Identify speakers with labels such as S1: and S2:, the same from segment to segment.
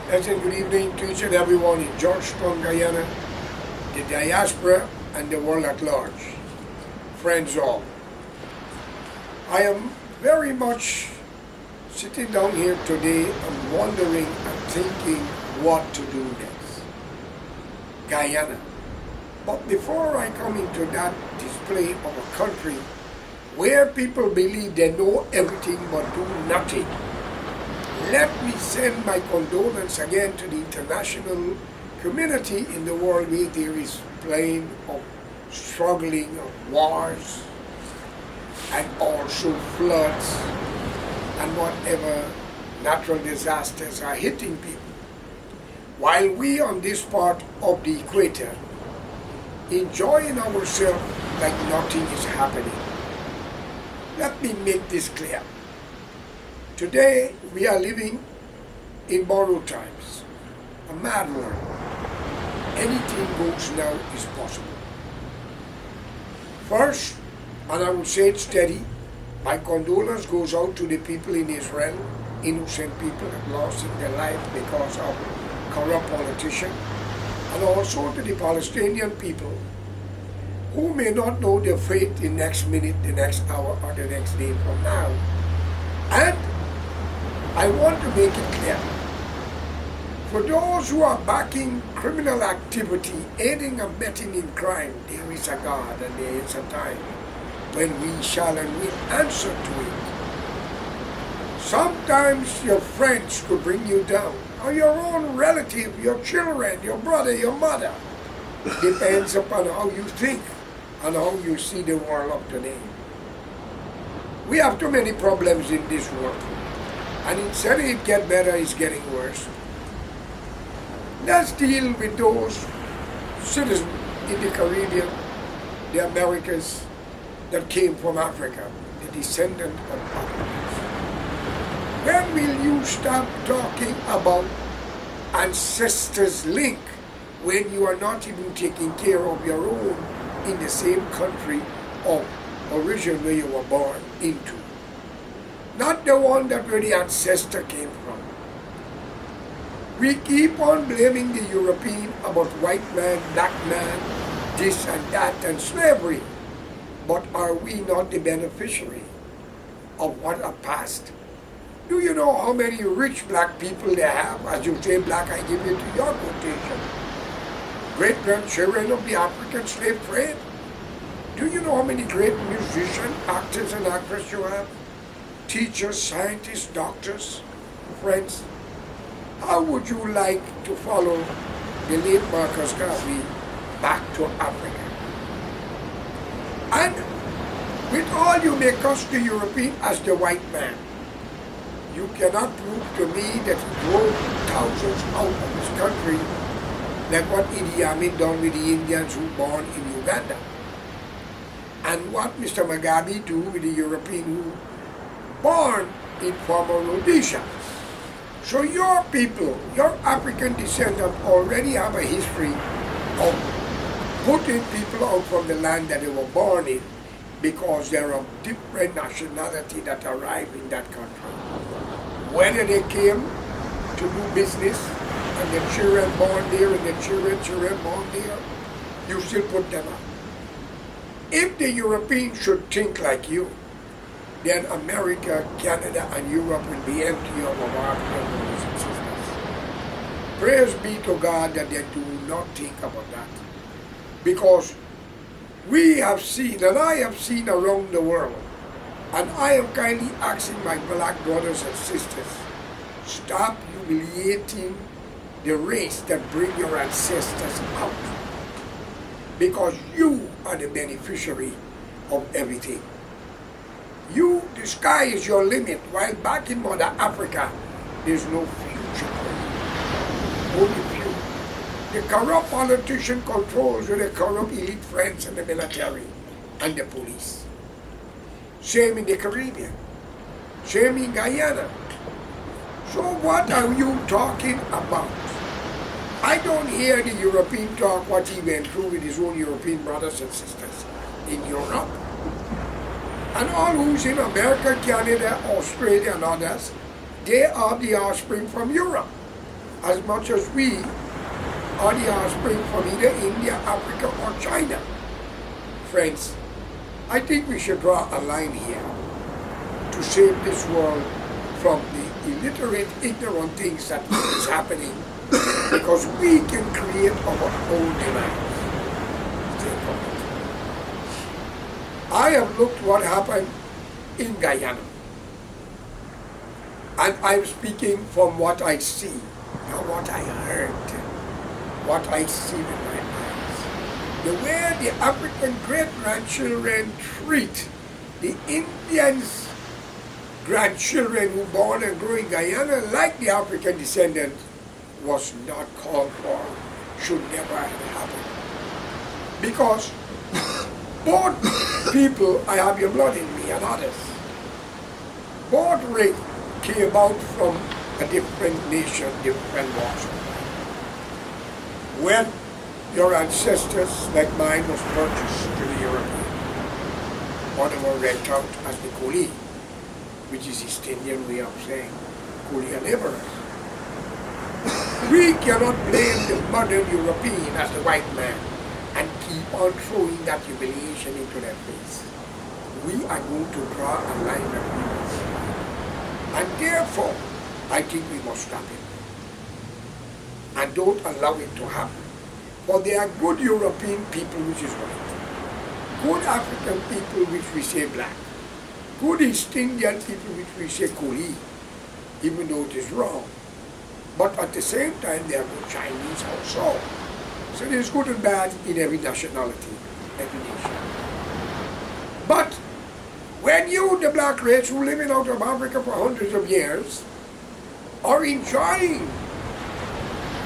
S1: Pleasant good evening to each and everyone in Georgetown, Guyana, the diaspora, and the world at large. Friends all, I am very much sitting down here today and wondering and thinking what to do next. Guyana. But before I come into that display of a country where people believe they know everything but do nothing, let me send my condolence again to the international community in the world where there is plain of struggling of wars and also floods and whatever natural disasters are hitting people. While we on this part of the equator enjoying ourselves like nothing is happening. Let me make this clear. Today we are living in borrowed times, a mad world. Anything goes now is possible. First, and I will say it steady, my condolence goes out to the people in Israel, innocent people that lost their life because of corrupt politicians, and also to the Palestinian people who may not know their fate the next minute, the next hour, or the next day from now. And I want to make it clear, for those who are backing criminal activity, aiding and abetting in crime, there is a God and there is a time when we shall and will answer to it. Sometimes your friends could bring you down, or your own relative, your children, your brother, your mother. Depends upon how you think and how you see the world of today. We have too many problems in this world, and instead of it get better, it's getting worse. Let's deal with those citizens in the Caribbean, the Americas, that came from Africa, the descendant of Africans. When will you stop talking about ancestors' link when you are not even taking care of your own in the same country of origin where you were born into? Not the one that where the ancestor came from. We keep on blaming the European about white man, black man, this and that, and slavery. But are we not the beneficiary of what are past? Do you know how many rich black people they have? As you say black, I give it to your quotation. Great-grandchildren of the African slave trade. Do you know how many great musicians, actors and actresses you have? Teachers, scientists, doctors, friends. How would you like to follow the late Marcus Garvey back to Africa? And with all you make us the European as the white man, you cannot prove to me that he drove thousands out of his country like what Idi Amin done with the Indians who born in Uganda. And what Mr. Mugabe do with the European who born in former Rhodesia. So your people, your African descendants already have a history of putting people out from the land that they were born in because they're of different nationality that arrived in that country. Whether they came to do business and their children born there and their children born there, you still put them up. If the Europeans should think like you, then America, Canada, and Europe will be empty of our African brothers and sisters. Praise be to God that they do not think about that. Because we have seen, and I have seen around the world, and I am kindly asking my black brothers and sisters, stop humiliating the race that bring your ancestors out. Because you are the beneficiary of everything. You, the sky is your limit, while back in Mother Africa, there's no future for you. Only few. The corrupt politician controls with the corrupt elite friends and the military and the police. Same in the Caribbean. Same in Guyana. So what are you talking about? I don't hear the European talk what he went through with his own European brothers and sisters in Europe. And all who's in America, Canada, Australia, and others, they are the offspring from Europe. as much as we are the offspring from either India, Africa, or China. Friends, I think we should draw a line here to save this world from the illiterate, ignorant things that is happening, because we can create our own demands. I have looked what happened in Guyana, and I'm speaking from what I see, not what I heard, what I see with my eyes. The way the African great-grandchildren treat the Indians' grandchildren who born and grew in Guyana like the African descendants was not called for, should never have happened. Because both people, I have your blood in me and others, both race came out from a different nation, different walks of life. When your ancestors, like mine, was purchased to the European, or they were rent out as the coolie, which is East Indian way of saying coolie and laborers. We cannot blame the modern European as the white man and keep on throwing that humiliation into their face. We are going to draw a line that we must stop. And therefore, I think we must stop it. And don't allow it to happen. For there are good European people, which is white. Good African people, which we say black. Good East Indian people, which we say coolie, even though it is wrong. But at the same time, there are good Chinese also. So there's good and bad in every nationality, every nation. But when you, the black race who living out of Africa for hundreds of years, are enjoying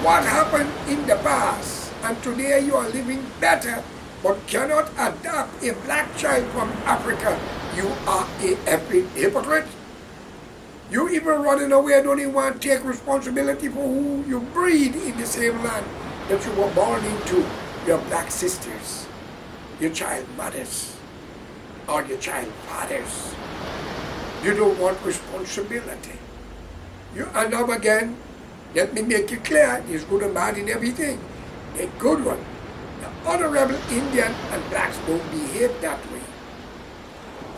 S1: what happened in the past, and today you are living better, but cannot adopt a black child from Africa, you are a hypocrite. You even running away, don't even want to take responsibility for who you breed in the same land that you were born into, your black sisters, your child mothers, or your child fathers. You don't want responsibility. And now again, let me make it clear, there's good and bad in everything. A good one. The honorable Indian and blacks don't behave that way.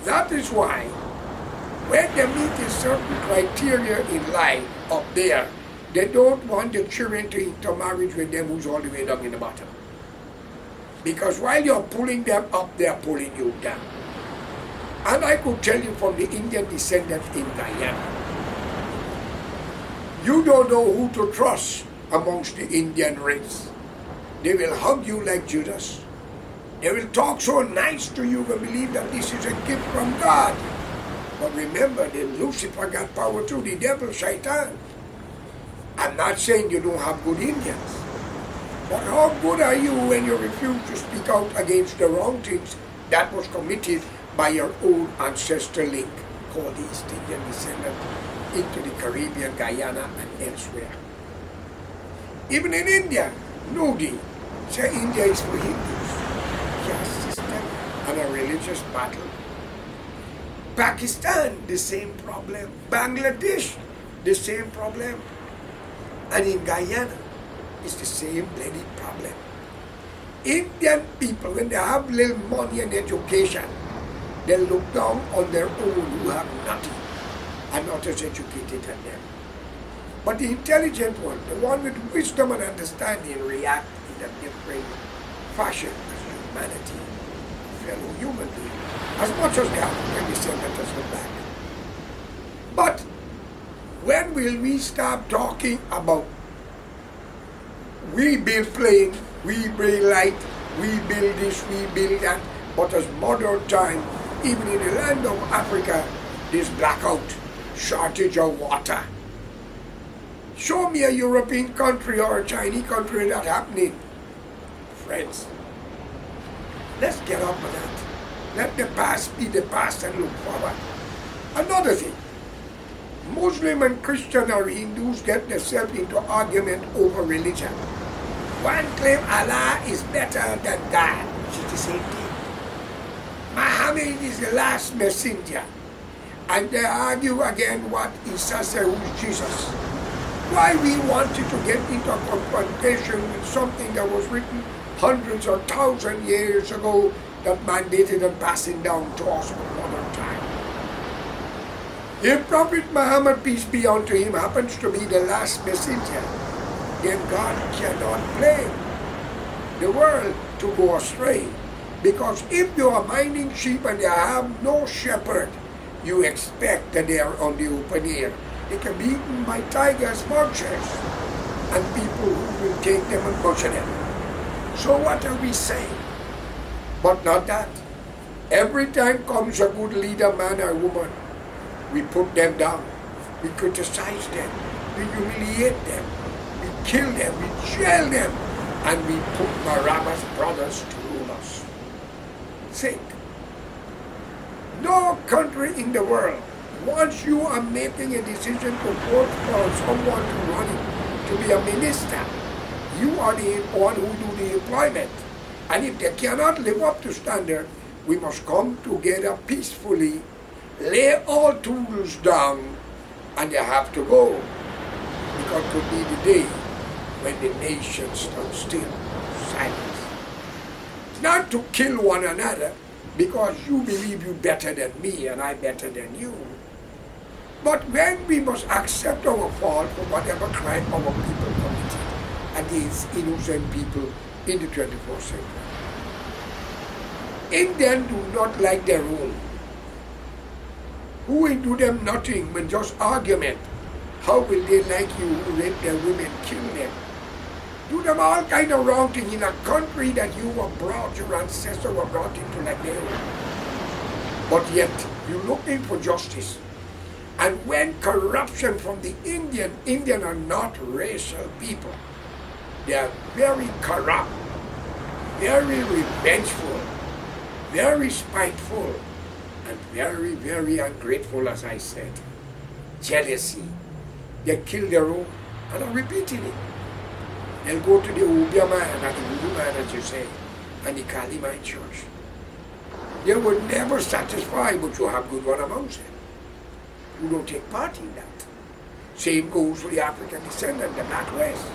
S1: That is why, when they meet a certain criteria in life up there, they don't want the children to intermarry with them who's all the way down in the bottom. Because while you're pulling them up, they're pulling you down. And I could tell you from the Indian descendants in Guyana, you don't know who to trust amongst the Indian race. They will hug you like Judas. They will talk so nice to you and believe that this is a gift from God. But remember, that Lucifer got power through the devil, Shaitan. I'm not saying you don't have good Indians. But how good are you when you refuse to speak out against the wrong things that was committed by your own ancestral link, called the East Indian descendant, into the Caribbean, Guyana, and elsewhere. Even in India, Modi say India is for Hindus. Caste system and a religious battle. Pakistan, the same problem. Bangladesh, the same problem. And in Guyana, it's the same bloody problem. Indian people, when they have little money and education, they look down on their own who have nothing and not as educated as them. But the intelligent one, the one with wisdom and understanding, react in a different fashion as humanity, fellow human being, as much as the African descendant as the black. But when will we stop talking about we build plane, we build light, we build this, we build that, but as modern time, even in the land of Africa, there's blackout, shortage of water. Show me a European country or a Chinese country that's happening. Friends, let's get up with that. Let the past be the past and look forward. Another thing, Muslim and Christian or Hindus get themselves into argument over religion. One claim Allah is better than God, which is the same thing. Muhammad is the last messenger. And they argue again what Isa said, who is Jesus. Why we wanted to get into a confrontation with something that was written hundreds or thousands years ago that mandated and passing down to us in modern time. If Prophet Muhammad, peace be unto him, happens to be the last messenger, then God cannot blame the world to go astray. Because if you are minding sheep and you have no shepherd, you expect that they are on the open air. They can be eaten by tigers, vultures, and people who will take them and butcher them. So what are we saying? But not that. Every time comes a good leader, man or woman, we put them down, we criticize them, we humiliate them, we kill them, we jail them, and we put Barabbas brothers to rule us. Think. No country in the world, once you are making a decision to vote for someone to run it, to be a minister, you are the one who do the employment. And if they cannot live up to standard, we must come together peacefully, lay all tools down, and they have to go. Because it could be the day when the nation stands still, silence. Not to kill one another, because you believe you better than me and I better than you. But when we must accept our fault for whatever crime our people committed against innocent people in the 21st century. Indians do not like their own. Who will do them nothing but just argument? How will they like you who rape their women, kill them? Do them all kind of wrong thing in a country that you were brought, your ancestors were brought into like their own. But yet, you're looking for justice. And when corruption from the Indian are not racial people. They are very corrupt, very revengeful, very spiteful, and very, very ungrateful, as I said. Jealousy. They kill their own, and I'm repeating it. They'll go to the Ubia man, or the Voodoo man, as you say, and the Kali Mai church. They will never satisfy, but you have good one amongst them who don't take part in that. Same goes for the African descendant, the Black West.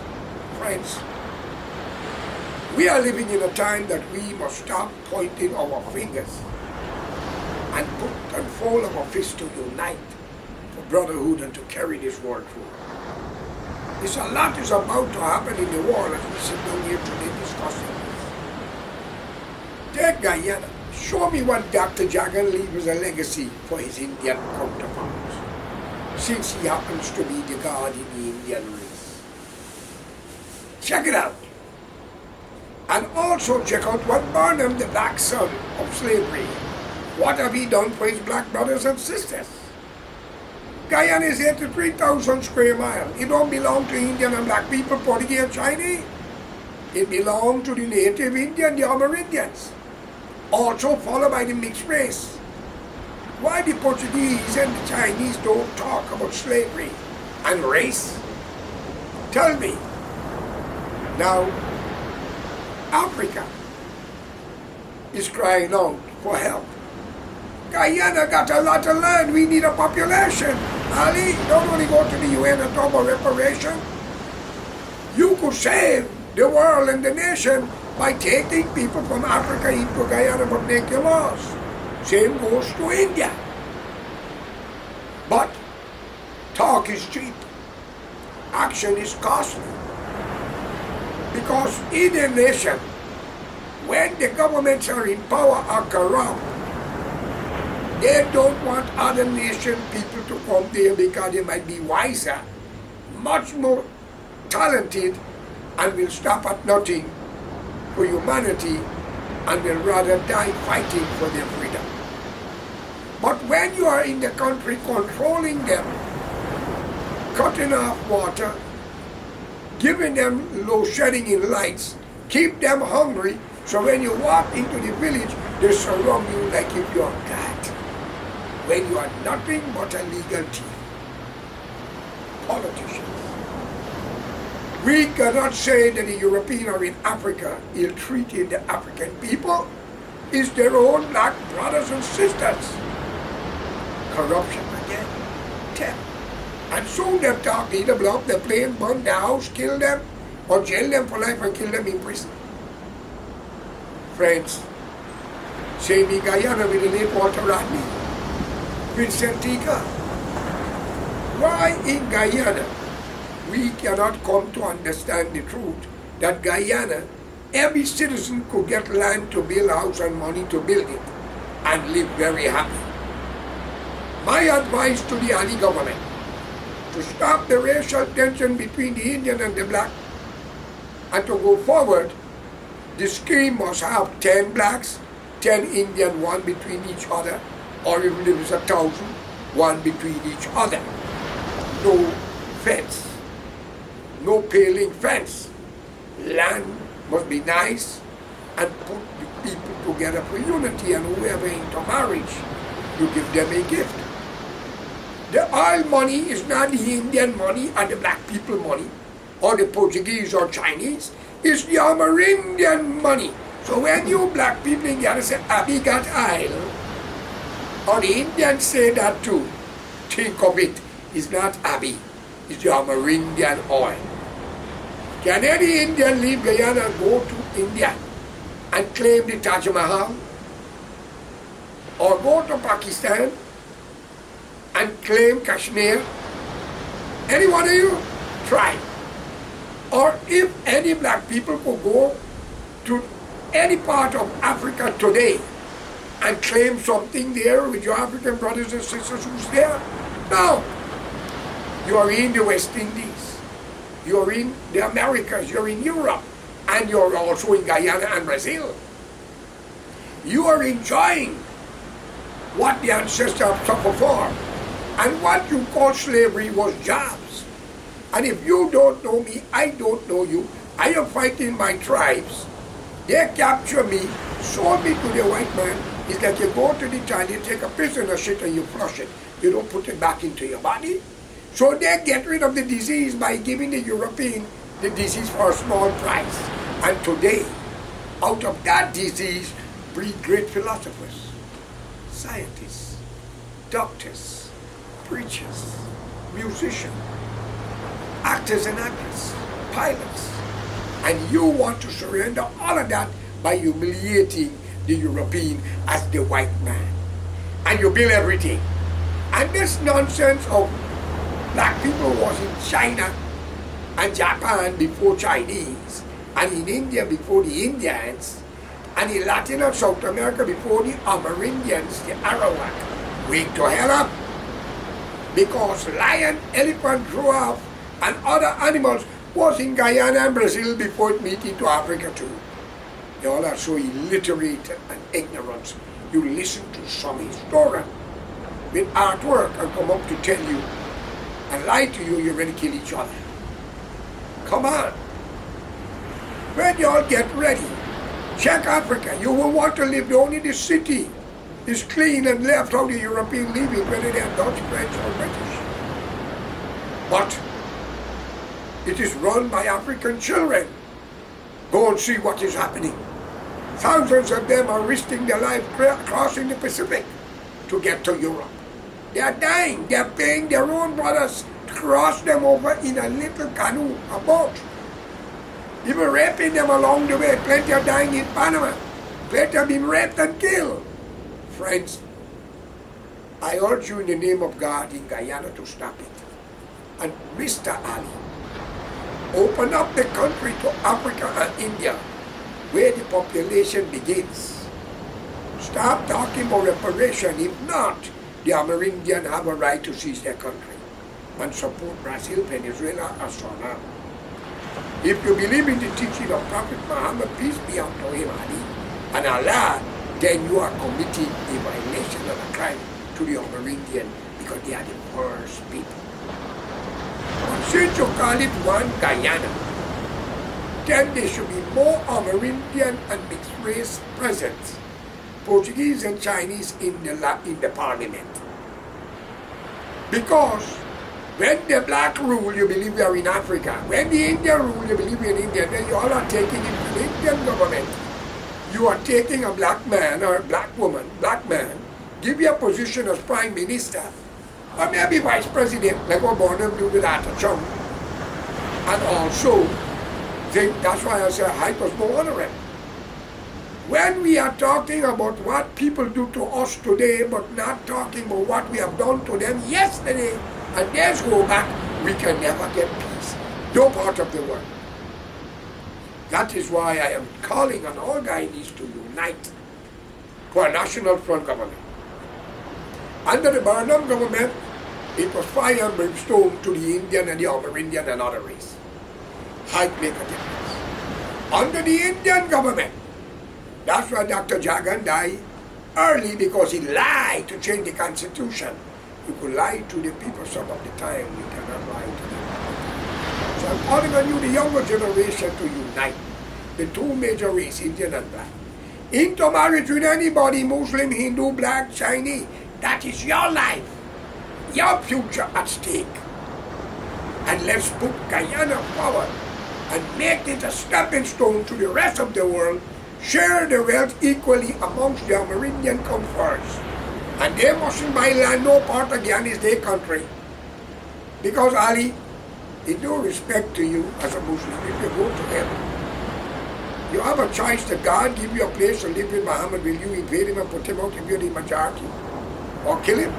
S1: Friends, we are living in a time that we must stop pointing our fingers and put and fold our fists to unite for brotherhood and to carry this world through. There's a lot is about to happen in the world as we sit down here today discussing this. Take Guyana. Show me what Dr. Jagan leaves as a legacy for his Indian counterparts, since he happens to be the god in the Indian race. Check it out. And also check out what Barnum, the black son of slavery, what have he done for his black brothers and sisters? Guyana is 83,000 square miles. It don't belong to Indian and black people, Portuguese and Chinese. It belongs to the native Indian, the Amerindians, also followed by the mixed race. Why the Portuguese and the Chinese don't talk about slavery and race? Tell me. Now, Africa is crying out for help. Guyana got a lot of land. We need a population. Ali, don't only go to the UN and talk about reparation. You could save the world and the nation by taking people from Africa into Guyana but make your laws. Same goes to India. But talk is cheap. Action is costly. Because in a nation, when the governments are in power are corrupt, they don't want other nation people to come there because they might be wiser, much more talented, and will stop at nothing for humanity and will rather die fighting for their freedom. But when you are in the country controlling them, cutting off water, giving them load shedding in lights, keep them hungry, so when you walk into the village, they surround you like if you're God. When you are nothing but a legal thief. Politicians. We cannot say that the Europeans are in Africa ill-treating the African people. It's their own black brothers and sisters. Corruption again, theft, And soon them talk either blow up the plane, burn the house, kill them, or jail them for life and kill them in prison. Friends, same in Guyana with the late Walter Rodney, Vincent Tika. Why in Guyana we cannot come to understand the truth that Guyana, every citizen could get land to build a house and money to build it and live very happy. My advice to the Ali government, to stop the racial tension between the Indian and the black, and to go forward, the scheme must have 10 blacks, 10 Indian, one between each other, or even if it's 1,000, one between each other. No fence, no paling fence. Land must be nice and put the people together for unity, and whoever into marriage, you give them a gift. The oil money is not the Indian money or the black people money or the Portuguese or Chinese. It's the Amerindian money. So when you black people in Ghana say, Abbey got oil, or the Indians say that too, think of it. It's not Abbey, it's the Amerindian oil. Can any Indian leave Guyana and go to India and claim the Taj Mahal? Or go to Pakistan and claim Kashmir? Any one of you? Try. Or if any black people could go to any part of Africa today and claim something there with your African brothers and sisters who's there? No. You are in the West Indies, you're in the Americas, you're in Europe, and you're also in Guyana and Brazil. You are enjoying what the ancestors suffered for. And what you call slavery was jobs. And if you don't know me, I don't know you. I am fighting my tribes. They capture me, sold me to the white man. It's like you go to the toilet, take a piss in a shit and you flush it. You don't put it back into your body. So they get rid of the disease by giving the European the disease for a small price. And today, out of that disease, breed great philosophers, scientists, doctors, preachers, musicians, actors and actresses, pilots. And you want to surrender all of that by humiliating the European as the white man. And you build everything. And this nonsense of black people was in China and Japan before Chinese, and in India before the Indians, and in Latin and South America before the Amerindians, the Arawak. Wake to hell up. Because lion, elephant, giraffe, and other animals was in Guyana and Brazil before it moved into Africa too. You all are so illiterate and ignorant. You listen to some historian with artwork and come up to tell you and lie to you, you're going to kill each other. Come on. When you all get ready, check Africa. You will want to live only the city is clean and left how the European live it, whether they are Dutch, French, or British. But it is run by African children. Go and see what is happening. Thousands of them are risking their life crossing the Pacific to get to Europe. They are dying. They are paying their own brothers to cross them over in a little canoe, a boat. Even raping them along the way. Plenty are dying in Panama. Plenty have been raped and killed. Friends, I urge you in the name of God in Guyana to stop it. And Mr. Ali, open up the country to Africa and India, where the population begins. Stop talking about reparation. If not, the Amerindians have a right to seize their country and support Brazil, Venezuela, and Suriname. If you believe in the teaching of Prophet Muhammad, peace be unto him, Ali, and Allah, then you are committing a violation of a crime to the Amerindian because they are the first people. But since you call it one Guyana, then there should be more Amerindian and mixed race present, Portuguese and Chinese in the parliament. Because when the black rule, you believe we are in Africa. When the Indian rule, you believe we are in India. Then you all are taking it to the Indian government. You are taking a black man or a black woman, black man, give you a position as prime minister, or maybe vice president, like what Bonham do with Arthur Trump. And also, that's why I say hype was more honorable. When we are talking about what people do to us today, but not talking about what we have done to them yesterday, and days go back, we can never get peace. No part of the world. That is why I am calling on all Guyanese to unite for a national front government. Under the Barnum government, it was fire and brimstone to the Indian and the Amerindian and other race. Height make a difference. Under the Indian government, that's why Dr. Jagan died early, because he lied to change the constitution. You could lie to the people some of the time, you cannot lie to them. So I'm calling on you, the younger generation, to unite the two major races, Indian and black. Intermarriage with anybody, Muslim, Hindu, black, Chinese, that is your life, your future at stake. And let's put Guyana forward and make it a stepping stone to the rest of the world. Share the wealth equally amongst the Amerindian come first. And they mustn't buy land, no part of Guyana is their country. Because Ali, with no respect to you as a Muslim, if you go to heaven, you have a choice that God give you a place to live with Muhammad. Will you invade him and put him out if you're the majority? Or kill him?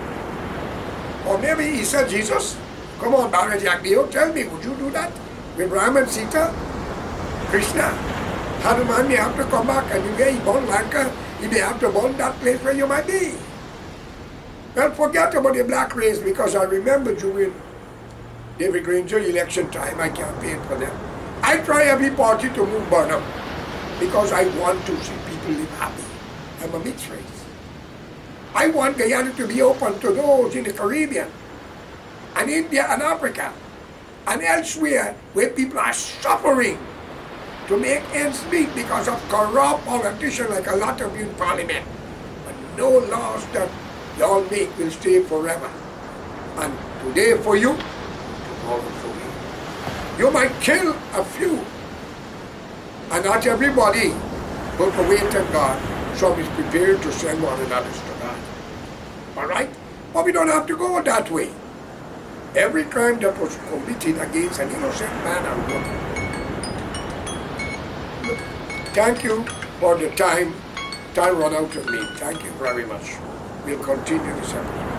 S1: Or maybe he said, Jesus, come on, Bharat Jagdeo, tell me, would you do that? With Ram and Sita? Krishna? Hanuman may have to come back, and you may burn Lanka, he may have to burn that place where you might be. Well, forget about the black race, because I remember during David Granger election time, I campaigned for them. I try every party to move Burnham, because I want to see people live happy. I'm a mixed race. I want Guyana to be open to those in the Caribbean, and India and Africa, and elsewhere where people are suffering to make ends meet because of corrupt politicians like a lot of you in Parliament. But no laws that y'all make will stay forever. And today for you, tomorrow for me. You might kill a few, and not everybody, but for wait on God, some is prepared to send one another to God. All right? But we don't have to go that way. Every crime that was committed against an innocent man and woman. Thank you for the time. Time run out of me. Thank you very much. We'll continue this episode.